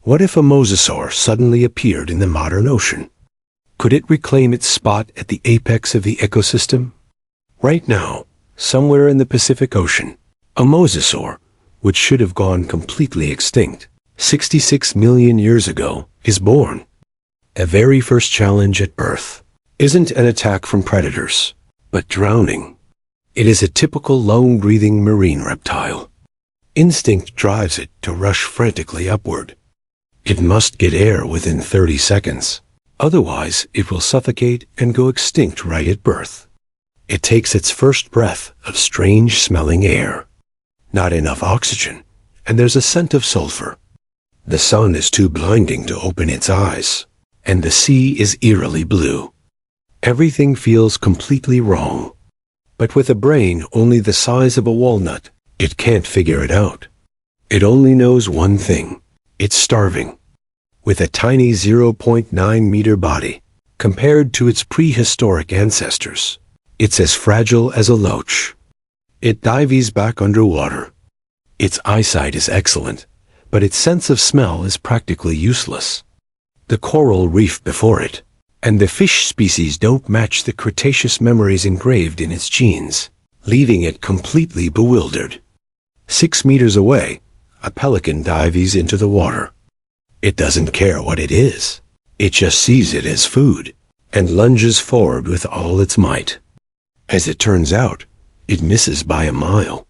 What if a mosasaur suddenly appeared in the modern ocean? Could it reclaim its spot at the apex of the ecosystem? Right now, somewhere in the Pacific Ocean, a mosasaur, which should have gone completely extinct 66 million years ago, is born. A very first challenge at birth isn't an attack from predators, but drowning. It is a typical lone-breathing marine reptile. Instinct drives it to rush frantically upward. It must get air within 30 seconds. Otherwise, it will suffocate and go extinct right at birth. It takes its first breath of strange-smelling air. Not enough oxygen, and there's a scent of sulfur. The sun is too blinding to open its eyes, and the sea is eerily blue. Everything feels completely wrong. But with a brain only the size of a walnut, it can't figure it out. It only knows one thing. It's starving. With a tiny 0.9-meter body, compared to its prehistoric ancestors, it's as fragile as a loach. It dives back underwater. Its eyesight is excellent, but its sense of smell is practically useless. The coral reef before it, and the fish species don't match the Cretaceous memories engraved in its genes, leaving it completely bewildered. 6 meters away, a pelican dives into the water. It doesn't care what it is. It just sees it as food, and lunges forward with all its might. As it turns out, it misses by a mile.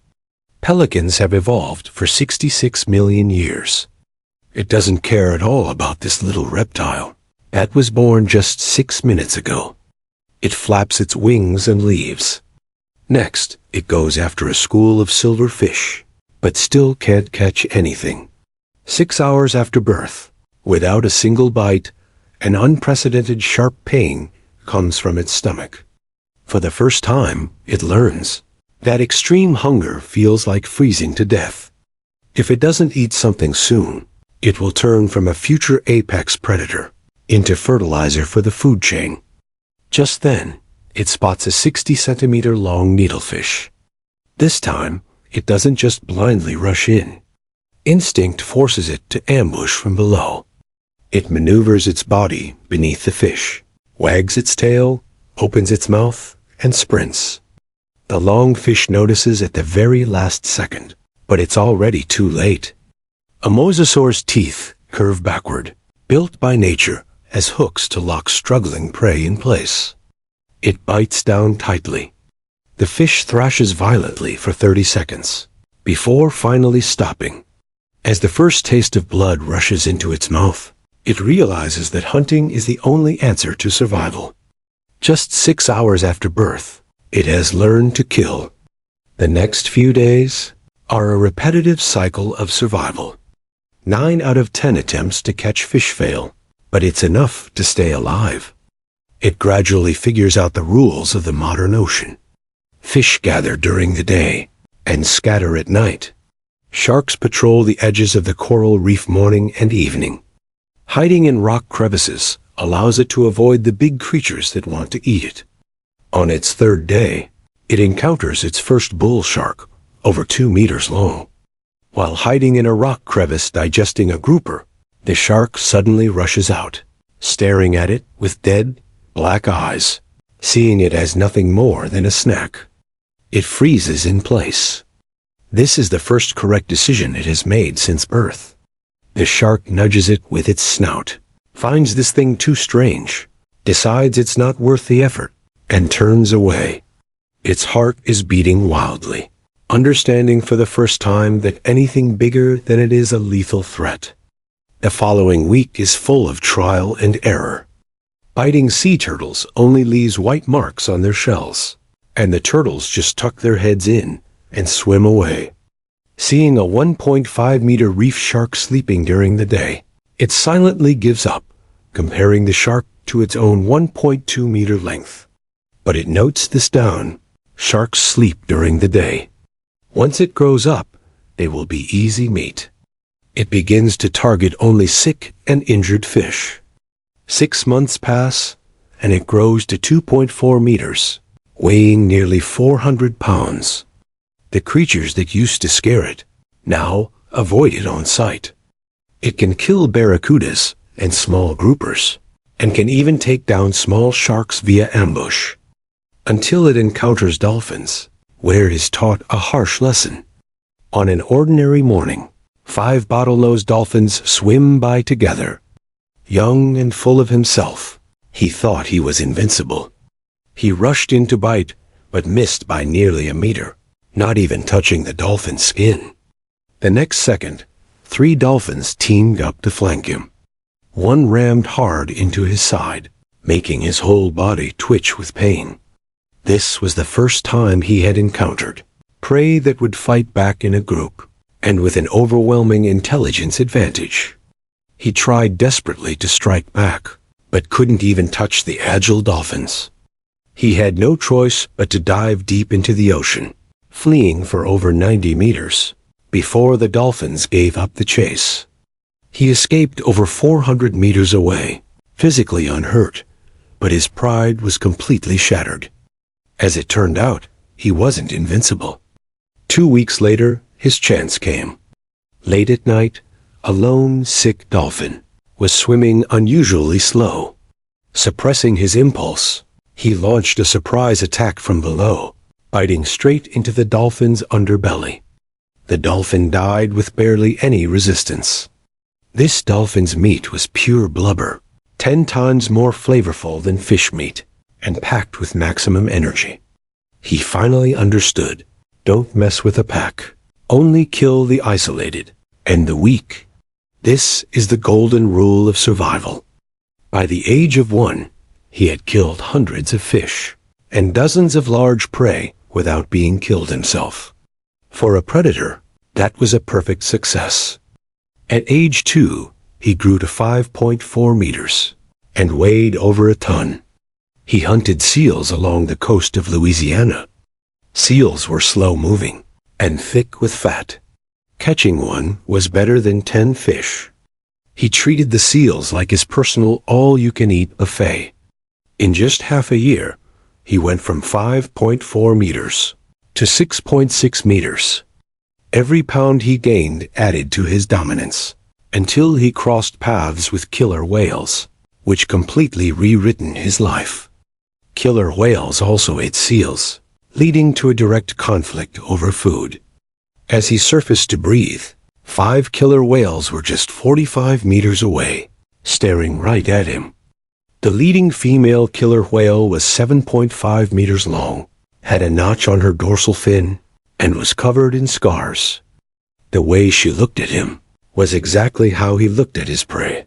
Pelicans have evolved for 66 million years. It doesn't care at all about this little reptile that was born just 6 minutes ago. It flaps its wings and leaves. Next, it goes after a school of silver fish, but still can't catch anything. 6 hours after birth, without a single bite, an unprecedented sharp pain comes from its stomach. For the first time, it learns that extreme hunger feels like freezing to death. If it doesn't eat something soon, it will turn from a future apex predator into fertilizer for the food chain. Just then, it spots a 60-centimeter-long needlefish. This time, it doesn't just blindly rush in. Instinct forces it to ambush from below. It maneuvers its body beneath the fish, wags its tail, opens its mouth, and sprints. The long fish notices at the very last second, but it's already too late. A mosasaur's teeth curve backward, built by nature as hooks to lock struggling prey in place. It bites down tightly. The fish thrashes violently for 30 seconds, before finally stopping. As the first taste of blood rushes into its mouth, it realizes that hunting is the only answer to survival. Just 6 hours after birth, it has learned to kill. The next few days are a repetitive cycle of survival. 9 out of 10 attempts to catch fish fail, but it's enough to stay alive. It gradually figures out the rules of the modern ocean. Fish gather during the day and scatter at night. Sharks patrol the edges of the coral reef morning and evening. Hiding in rock crevices allows it to avoid the big creatures that want to eat it. On its third day, it encounters its first bull shark, over 2 meters long. While hiding in a rock crevice digesting a grouper, the shark suddenly rushes out, staring at it with dead, black eyes, seeing it as nothing more than a snack. It freezes in place. This is the first correct decision it has made since birth. The shark nudges it with its snout, finds this thing too strange, decides it's not worth the effort, and turns away. Its heart is beating wildly, understanding for the first time that anything bigger than it is a lethal threat. The following week is full of trial and error. Biting sea turtles only leaves white marks on their shells, and the turtles just tuck their heads in and swim away. Seeing a 1.5-meter reef shark sleeping during the day, it silently gives up, comparing the shark to its own 1.2-meter length. But it notes this down: sharks sleep during the day. Once it grows up, they will be easy meat. It begins to target only sick and injured fish. 6 months pass, and it grows to 2.4 meters, weighing nearly 400 pounds. The creatures that used to scare it now avoid it on sight. It can kill barracudas and small groupers, and can even take down small sharks via ambush. Until it encounters dolphins, where it is taught a harsh lesson. On an ordinary morning, 5 bottlenose dolphins swim by together. Young and full of himself, he thought he was invincible. He rushed in to bite, but missed by nearly a meter, not even touching the dolphin's skin. The next second, 3 dolphins teamed up to flank him. One rammed hard into his side, making his whole body twitch with pain. This was the first time he had encountered prey that would fight back in a group, and with an overwhelming intelligence advantage. He tried desperately to strike back, but couldn't even touch the agile dolphins. He had no choice but to dive deep into the ocean, fleeing for over 90 meters, before the dolphins gave up the chase. He escaped over 400 meters away, physically unhurt, but his pride was completely shattered. As it turned out, he wasn't invincible. 2 weeks later, his chance came. Late at night, a lone, sick dolphin was swimming unusually slow. Suppressing his impulse, he launched a surprise attack from below, biting straight into the dolphin's underbelly. The dolphin died with barely any resistance. This dolphin's meat was pure blubber, 10 times more flavorful than fish meat, and packed with maximum energy. He finally understood. Don't mess with a pack. Only kill the isolated and the weak. This is the golden rule of survival. By the age of 1, he had killed hundreds of fish and dozens of large prey without being killed himself. For a predator, that was a perfect success. At age 2, he grew to 5.4 meters and weighed over a ton. He hunted seals along the coast of Louisiana. Seals were slow-moving and thick with fat. Catching one was better than 10 fish. He treated the seals like his personal all-you-can-eat buffet. In just half a year, he went from 5.4 meters to 6.6 meters. Every pound he gained added to his dominance, until he crossed paths with killer whales, which completely rewritten his life. Killer whales also ate seals, leading to a direct conflict over food. As he surfaced to breathe, 5 killer whales were just 45 meters away, staring right at him. The leading female killer whale was 7.5 meters long, had a notch on her dorsal fin, and was covered in scars. The way she looked at him was exactly how he looked at his prey.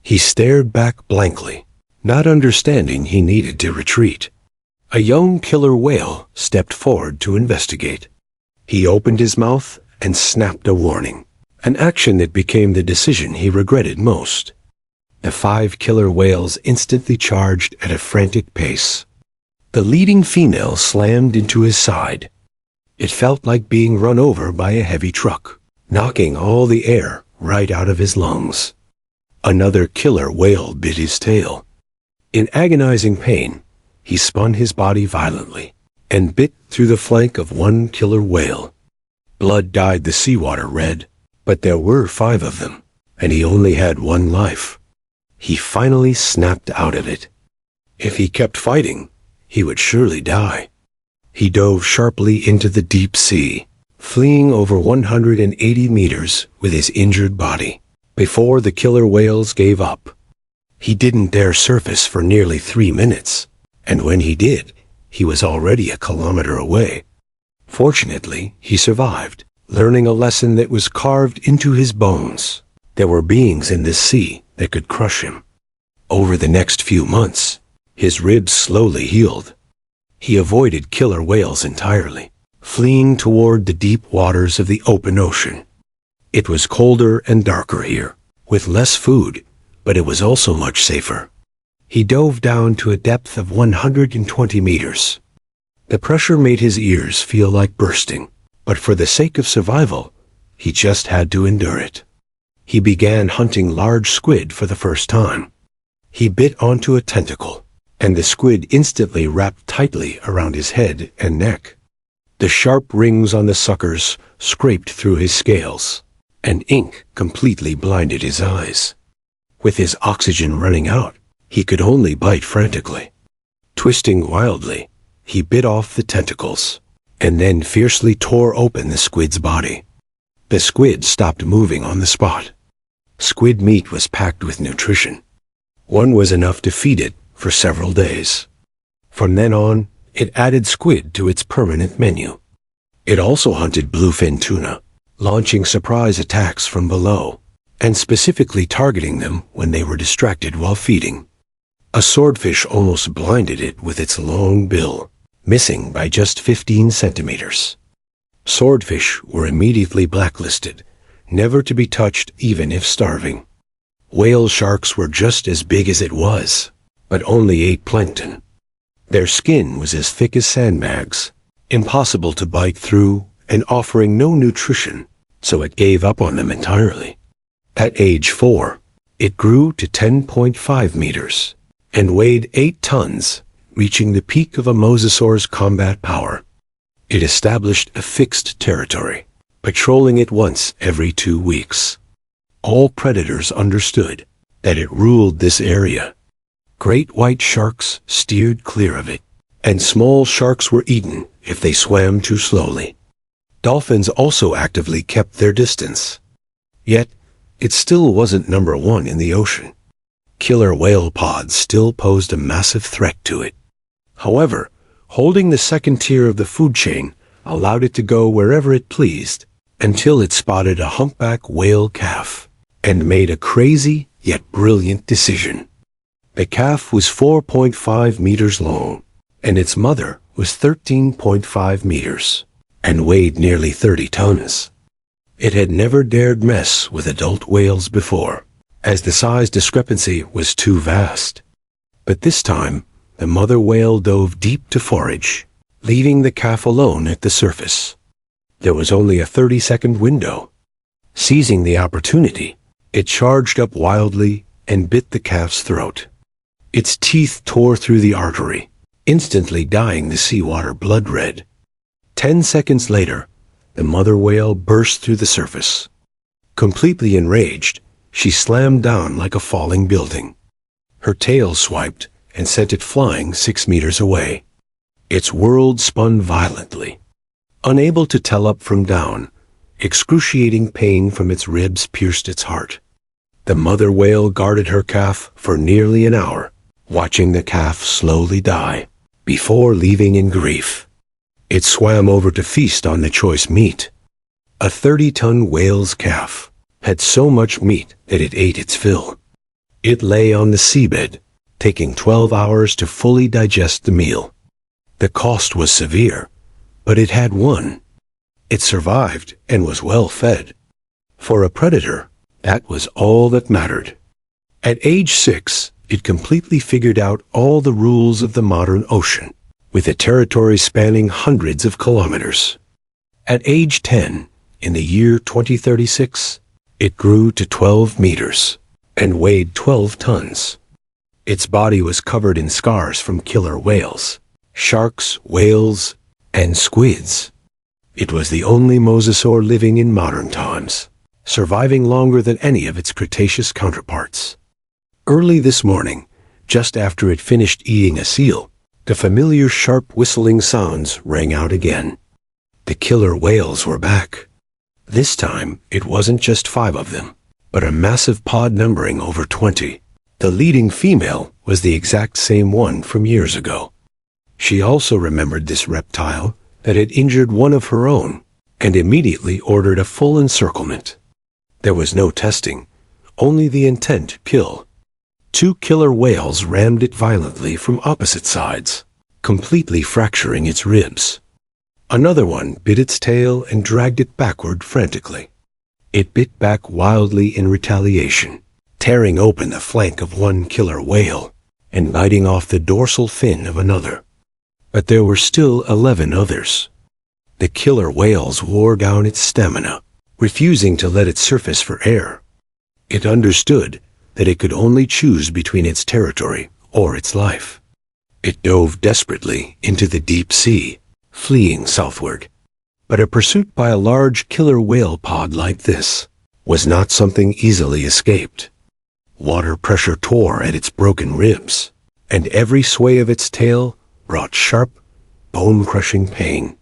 He stared back blankly, not understanding he needed to retreat. A young killer whale stepped forward to investigate. He opened his mouth and snapped a warning, an action that became the decision he regretted most. The 5 killer whales instantly charged at a frantic pace. The leading female slammed into his side. It felt like being run over by a heavy truck, knocking all the air right out of his lungs. Another killer whale bit his tail. In agonizing pain, he spun his body violently and bit through the flank of one killer whale. Blood dyed the seawater red, but there were 5 of them, and he only had 1 life. He finally snapped out of it. If he kept fighting, he would surely die. He dove sharply into the deep sea, fleeing over 180 meters with his injured body, before the killer whales gave up. He didn't dare surface for nearly 3 minutes, and when he did, he was already a kilometer away. Fortunately, he survived, learning a lesson that was carved into his bones. There were beings in this sea that could crush him. Over the next few months, his ribs slowly healed. He avoided killer whales entirely, fleeing toward the deep waters of the open ocean. It was colder and darker here, with less food, but it was also much safer. He dove down to a depth of 120 meters. The pressure made his ears feel like bursting, but for the sake of survival, he just had to endure it. He began hunting large squid for the first time. He bit onto a tentacle, and the squid instantly wrapped tightly around his head and neck. The sharp rings on the suckers scraped through his scales, and ink completely blinded his eyes. With his oxygen running out, he could only bite frantically. Twisting wildly, he bit off the tentacles, and then fiercely tore open the squid's body. The squid stopped moving on the spot. Squid meat was packed with nutrition. One was enough to feed it for several days. From then on, it added squid to its permanent menu. It also hunted bluefin tuna, launching surprise attacks from below, and specifically targeting them when they were distracted while feeding. A swordfish almost blinded it with its long bill, missing by just 15 centimeters. Swordfish were immediately blacklisted, never to be touched even if starving. Whale sharks were just as big as it was, but only ate plankton. Their skin was as thick as sandbags, impossible to bite through and offering no nutrition, so it gave up on them entirely. At age 4, it grew to 10.5 meters and weighed 8 tons, reaching the peak of a mosasaur's combat power. It established a fixed territory, patrolling it once every 2 weeks. All predators understood that it ruled this area. Great white sharks steered clear of it, and small sharks were eaten if they swam too slowly. Dolphins also actively kept their distance. Yet, it still wasn't number one in the ocean. Killer whale pods still posed a massive threat to it. However, holding the second tier of the food chain allowed it to go wherever it pleased, until it spotted a humpback whale calf and made a crazy yet brilliant decision. The calf was 4.5 meters long, and its mother was 13.5 meters and weighed nearly 30 tons. It had never dared mess with adult whales before, as the size discrepancy was too vast. But this time, the mother whale dove deep to forage, leaving the calf alone at the surface. There was only a 30-second window. Seizing the opportunity, it charged up wildly and bit the calf's throat. Its teeth tore through the artery, instantly dyeing the seawater blood red. 10 seconds later, the mother whale burst through the surface. Completely enraged, she slammed down like a falling building. Her tail swiped and sent it flying 6 meters away. Its world spun violently. Unable to tell up from down, excruciating pain from its ribs pierced its heart. The mother whale guarded her calf for nearly an hour, watching the calf slowly die, before leaving in grief. It swam over to feast on the choice meat. A 30-ton whale's calf had so much meat that it ate its fill. It lay on the seabed, taking 12 hours to fully digest the meal. The cost was severe, but it had won. It survived and was well fed. For a predator, that was all that mattered. At age 6, it completely figured out all the rules of the modern ocean, with a territory spanning hundreds of kilometers. At age 10, in the year 2036, it grew to 12 meters and weighed 12 tons. Its body was covered in scars from killer whales, sharks, whales, and squids. It was the only mosasaur living in modern times, surviving longer than any of its Cretaceous counterparts. Early this morning, just after it finished eating a seal, the familiar sharp whistling sounds rang out again. The killer whales were back. This time, it wasn't just 5 of them, but a massive pod numbering over 20. The leading female was the exact same one from years ago. She also remembered this reptile that had injured one of her own, and immediately ordered a full encirclement. There was no testing, only the intent to kill. 2 killer whales rammed it violently from opposite sides, completely fracturing its ribs. Another one bit its tail and dragged it backward frantically. It bit back wildly in retaliation, tearing open the flank of one killer whale and biting off the dorsal fin of another. But there were still 11 others. The killer whales wore down its stamina, refusing to let it surface for air. It understood that it could only choose between its territory or its life. It dove desperately into the deep sea, fleeing southward. But a pursuit by a large killer whale pod like this was not something easily escaped. Water pressure tore at its broken ribs, and every sway of its tail brought sharp, bone-crushing pain.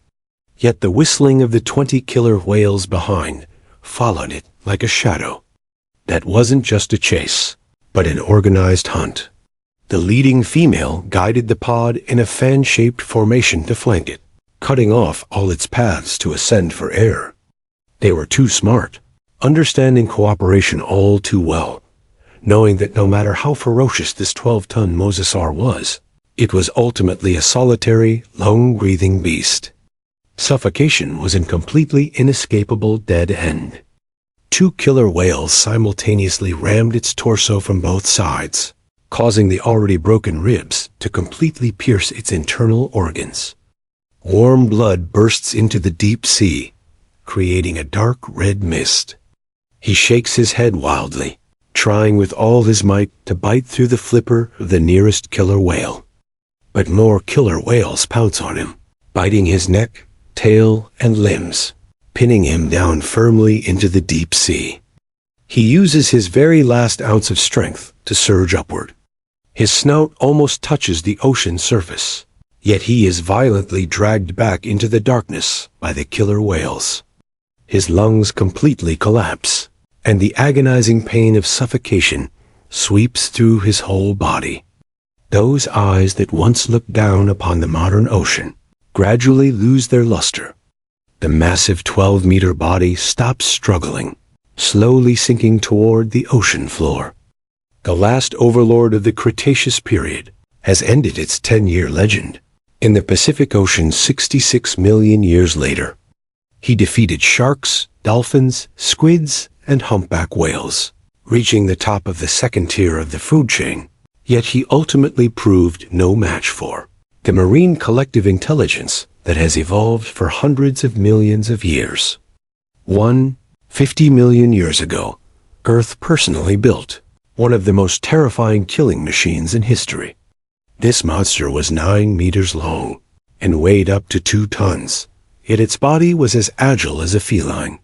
Yet the whistling of the 20 killer whales behind followed it like a shadow. That wasn't just a chase, but an organized hunt. The leading female guided the pod in a fan-shaped formation to flank it, cutting off all its paths to ascend for air. They were too smart, understanding cooperation all too well, knowing that no matter how ferocious this 12-ton mosasaur was, it was ultimately a solitary, long-breathing beast. Suffocation was a completely inescapable dead end. 2 killer whales simultaneously rammed its torso from both sides, causing the already broken ribs to completely pierce its internal organs. Warm blood bursts into the deep sea, creating a dark red mist. He shakes his head wildly, trying with all his might to bite through the flipper of the nearest killer whale. But more killer whales pounce on him, biting his neck, tail, and limbs, pinning him down firmly into the deep sea. He uses his very last ounce of strength to surge upward. His snout almost touches the ocean surface, yet he is violently dragged back into the darkness by the killer whales. His lungs completely collapse, and the agonizing pain of suffocation sweeps through his whole body. Those eyes that once looked down upon the modern ocean gradually lose their luster. The massive 12-meter body stops struggling, slowly sinking toward the ocean floor. The last overlord of the Cretaceous period has ended its 10-year legend. In the Pacific Ocean 66 million years later, he defeated sharks, dolphins, squids, and humpback whales, reaching the top of the second tier of the food chain. Yet he ultimately proved no match for the marine collective intelligence that has evolved for hundreds of millions of years. 50 million years ago, Earth personally built one of the most terrifying killing machines in history. This monster was 9 meters long and weighed up to 2 tons, yet its body was as agile as a feline.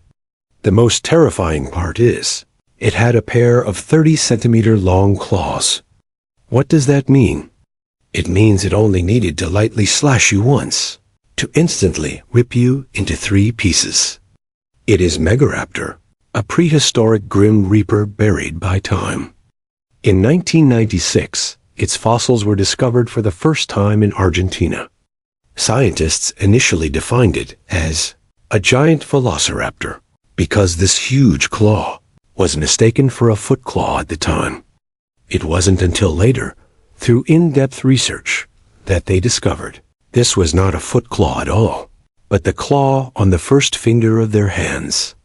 The most terrifying part is, it had a pair of 30-centimeter long claws. What does that mean? It means it only needed to lightly slash you once to instantly rip you into 3 pieces. It is Megaraptor, a prehistoric grim reaper buried by time. In 1996, its fossils were discovered for the first time in Argentina. Scientists initially defined it as a giant velociraptor because this huge claw was mistaken for a foot claw at the time. It wasn't until later, through in-depth research, that they discovered this was not a foot claw at all, but the claw on the first finger of their hands.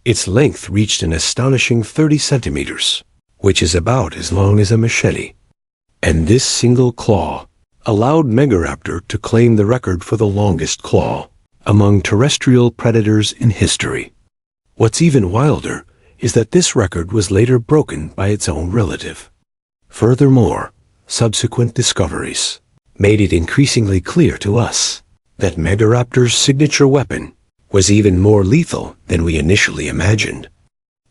Its length reached an astonishing 30 centimeters, which is about as long as a machete. And this single claw allowed Megaraptor to claim the record for the longest claw among terrestrial predators in history. What's even wilder is that this record was later broken by its own relative. Furthermore, subsequent discoveries made it increasingly clear to us that Megaraptor's signature weapon was even more lethal than we initially imagined.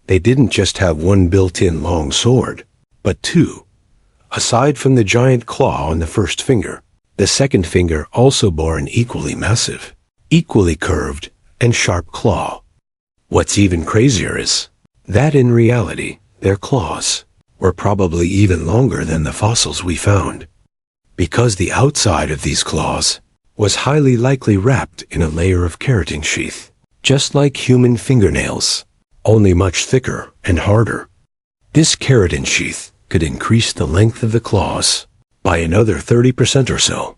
They didn't just have one built-in long sword, but 2. Aside from the giant claw on the first finger, the second finger also bore an equally massive, equally curved, and sharp claw. What's even crazier is that in reality, their claws were probably even longer than the fossils we found, because the outside of these claws was highly likely wrapped in a layer of keratin sheath, just like human fingernails, only much thicker and harder. This keratin sheath could increase the length of the claws by another 30% or so.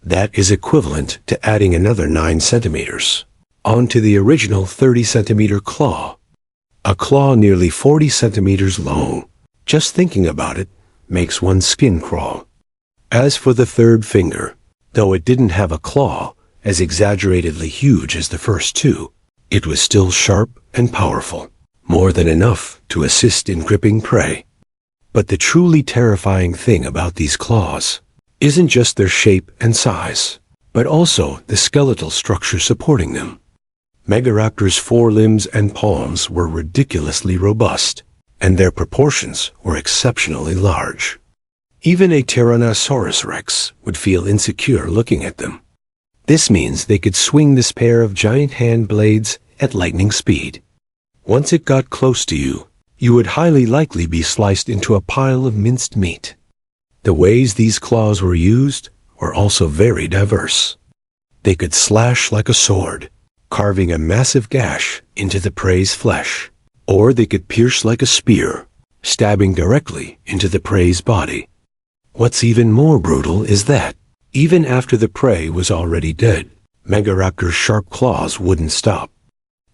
That is equivalent to adding another 9 centimeters onto the original 30-centimeter claw. A claw nearly 40 centimeters long. Just thinking about it makes one's skin crawl. As for the third finger, though it didn't have a claw as exaggeratedly huge as the first 2, it was still sharp and powerful, more than enough to assist in gripping prey. But the truly terrifying thing about these claws isn't just their shape and size, but also the skeletal structure supporting them. Megaraptors' forelimbs and palms were ridiculously robust, and their proportions were exceptionally large. Even a Tyrannosaurus rex would feel insecure looking at them. This means they could swing this pair of giant hand blades at lightning speed. Once it got close to you, you would highly likely be sliced into a pile of minced meat. The ways these claws were used were also very diverse. They could slash like a sword, carving a massive gash into the prey's flesh, or they could pierce like a spear, stabbing directly into the prey's body. What's even more brutal is that, even after the prey was already dead, Megaraptor's sharp claws wouldn't stop.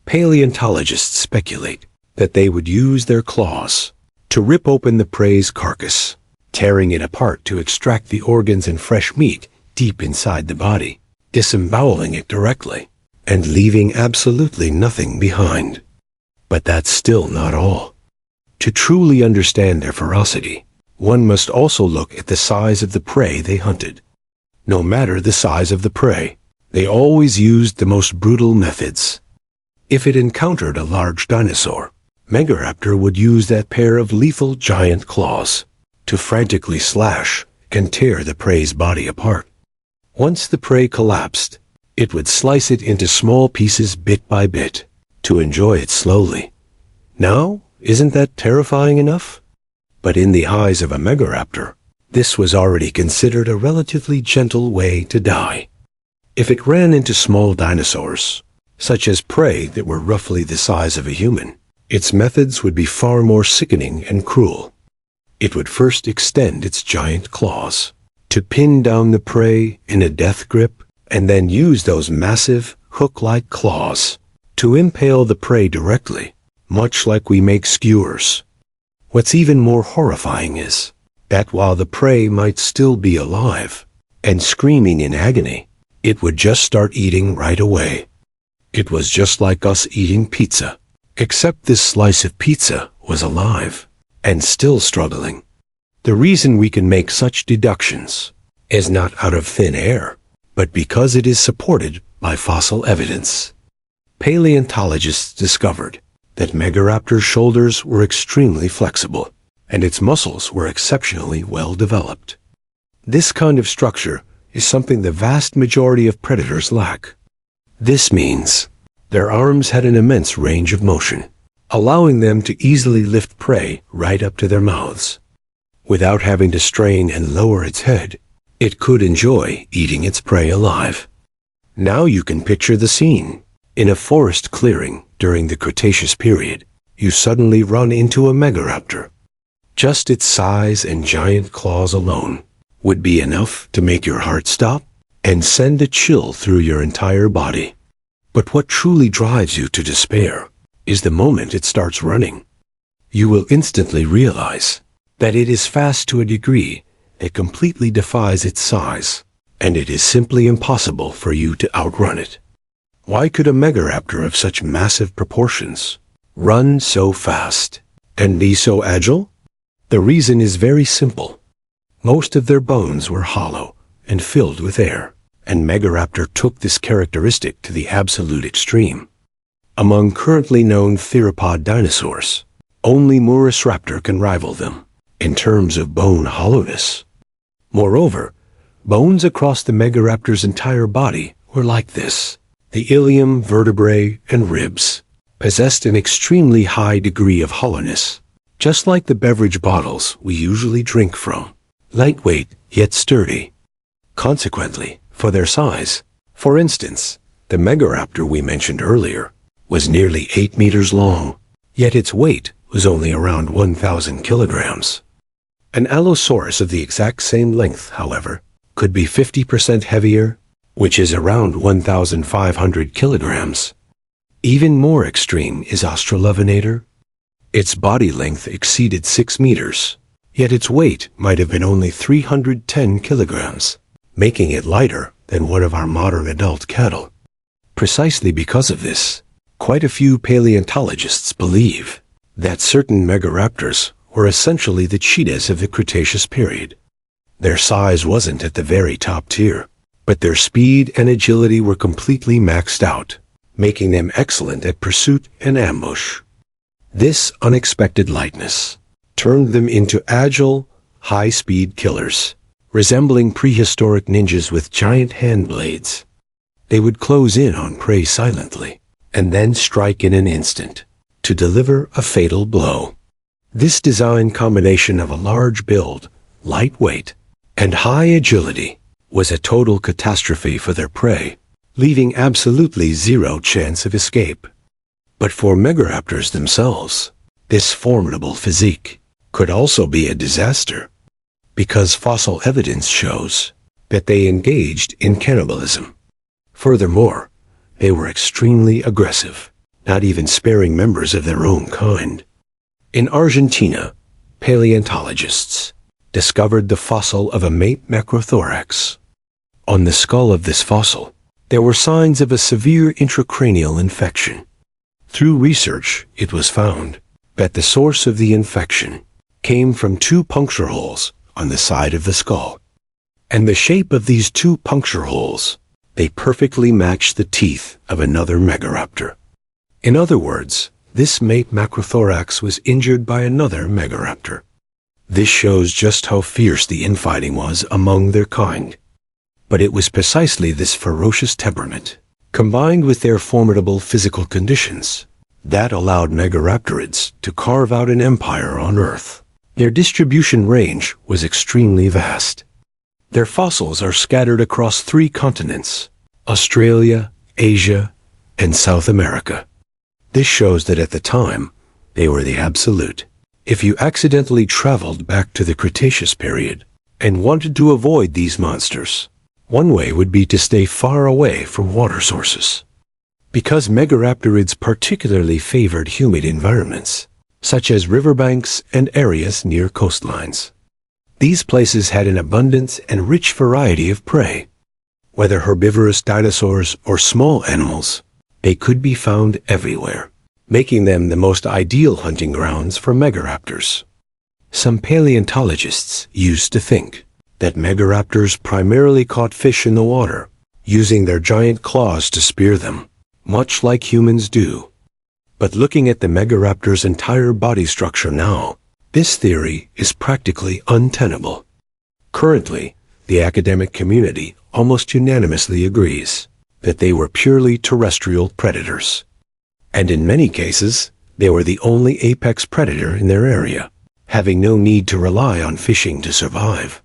Paleontologists speculate that they would use their claws to rip open the prey's carcass, tearing it apart to extract the organs and fresh meat deep inside the body, disemboweling it directly, and leaving absolutely nothing behind. But that's still not all. To truly understand their ferocity, one must also look at the size of the prey they hunted. No matter the size of the prey, they always used the most brutal methods. If it encountered a large dinosaur, Megaraptor would use that pair of lethal giant claws to frantically slash and tear the prey's body apart. Once the prey collapsed, it would slice it into small pieces bit by bit to enjoy it slowly. Now, isn't that terrifying enough? But in the eyes of a Megaraptor, this was already considered a relatively gentle way to die. If it ran into small dinosaurs, such as prey that were roughly the size of a human, its methods would be far more sickening and cruel. It would first extend its giant claws to pin down the prey in a death grip, and then use those massive, hook-like claws to impale the prey directly, much like we make skewers. What's even more horrifying is that while the prey might still be alive and screaming in agony, it would just start eating right away. It was just like us eating pizza, except this slice of pizza was alive and still struggling. The reason we can make such deductions is not out of thin air, but because it is supported by fossil evidence. Paleontologists discovered that Megaraptor's shoulders were extremely flexible, and its muscles were exceptionally well developed. This kind of structure is something the vast majority of predators lack. This means their arms had an immense range of motion, allowing them to easily lift prey right up to their mouths. Without having to strain and lower its head, it could enjoy eating its prey alive. Now you can picture the scene. In a forest clearing during the Cretaceous period, you suddenly run into a Megaraptor. Just its size and giant claws alone would be enough to make your heart stop and send a chill through your entire body. But what truly drives you to despair is the moment it starts running. You will instantly realize that it is fast to a degree that completely defies its size, and it is simply impossible for you to outrun it. Why could a Megaraptor of such massive proportions run so fast and be so agile? The reason is very simple. Most of their bones were hollow and filled with air, and Megaraptor took this characteristic to the absolute extreme. Among currently known theropod dinosaurs, only Raptor can rival them in terms of bone hollowness. Moreover, bones across the Megaraptor's entire body were like this. The ilium, vertebrae, and ribs possessed an extremely high degree of hollowness, just like the beverage bottles we usually drink from, lightweight yet sturdy. Consequently, for their size, for instance, the Megaraptor we mentioned earlier was nearly 8 meters long, yet its weight was only around 1,000 kilograms. An Allosaurus of the exact same length, however, could be 50% heavier, which is around 1,500 kilograms. Even more extreme is Australovenator. Its body length exceeded 6 meters, yet its weight might have been only 310 kilograms, making it lighter than one of our modern adult cattle. Precisely because of this, quite a few paleontologists believe that certain Megaraptors were essentially the cheetahs of the Cretaceous period. Their size wasn't at the very top tier, but their speed and agility were completely maxed out, making them excellent at pursuit and ambush. This unexpected lightness turned them into agile, high-speed killers, resembling prehistoric ninjas with giant hand blades. They would close in on prey silently, and then strike in an instant, to deliver a fatal blow. This design combination of a large build, light weight, and high agility was a total catastrophe for their prey, leaving absolutely zero chance of escape. But for megaraptors themselves, this formidable physique could also be a disaster, because fossil evidence shows that they engaged in cannibalism. Furthermore, they were extremely aggressive, not even sparing members of their own kind. In Argentina, paleontologists discovered the fossil of a mate macrothorax. On the skull of this fossil, there were signs of a severe intracranial infection. Through research, it was found that the source of the infection came from two puncture holes on the side of the skull. And the shape of these two puncture holes, they perfectly matched the teeth of another megaraptor. In other words, this mate macrothorax was injured by another megaraptor. This shows just how fierce the infighting was among their kind. But it was precisely this ferocious temperament, combined with their formidable physical conditions, that allowed megaraptorids to carve out an empire on Earth. Their distribution range was extremely vast. Their fossils are scattered across 3 continents: Australia, Asia, and South America. This shows that at the time, they were the absolute. If you accidentally traveled back to the Cretaceous period and wanted to avoid these monsters, one way would be to stay far away from water sources. Because megaraptorids particularly favored humid environments, such as riverbanks and areas near coastlines. These places had an abundant and rich variety of prey. Whether herbivorous dinosaurs or small animals, they could be found everywhere, making them the most ideal hunting grounds for megaraptors. Some paleontologists used to think that megaraptors primarily caught fish in the water, using their giant claws to spear them, much like humans do. But looking at the megaraptor's entire body structure now, this theory is practically untenable. Currently, the academic community almost unanimously agrees that they were purely terrestrial predators. And in many cases, they were the only apex predator in their area, having no need to rely on fishing to survive.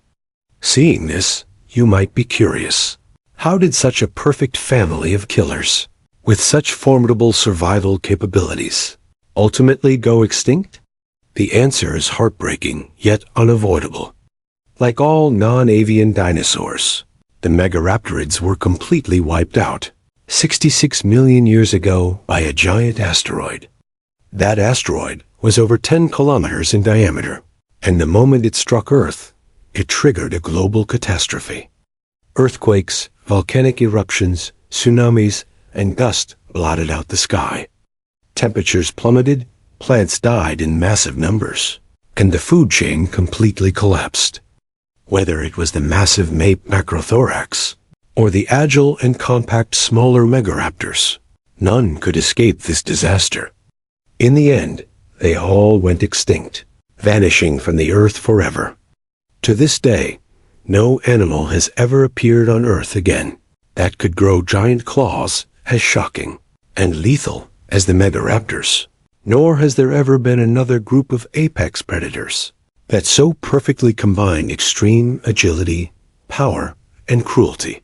Seeing this, you might be curious. How did such a perfect family of killers, with such formidable survival capabilities, ultimately go extinct? The answer is heartbreaking, yet unavoidable. Like all non-avian dinosaurs, the megaraptorids were completely wiped out 66 million years ago by a giant asteroid. That asteroid was over 10 kilometers in diameter, and the moment it struck Earth, it triggered a global catastrophe. Earthquakes, volcanic eruptions, tsunamis, and dust blotted out the sky. Temperatures plummeted, plants died in massive numbers, and the food chain completely collapsed. Whether it was the massive mate macrothorax or the agile and compact smaller megaraptors, none could escape this disaster. In the end, they all went extinct, vanishing from the Earth forever. To this day, no animal has ever appeared on Earth again that could grow giant claws as shocking and lethal as the megaraptors, nor has there ever been another group of apex predators that so perfectly combine extreme agility, power, and cruelty.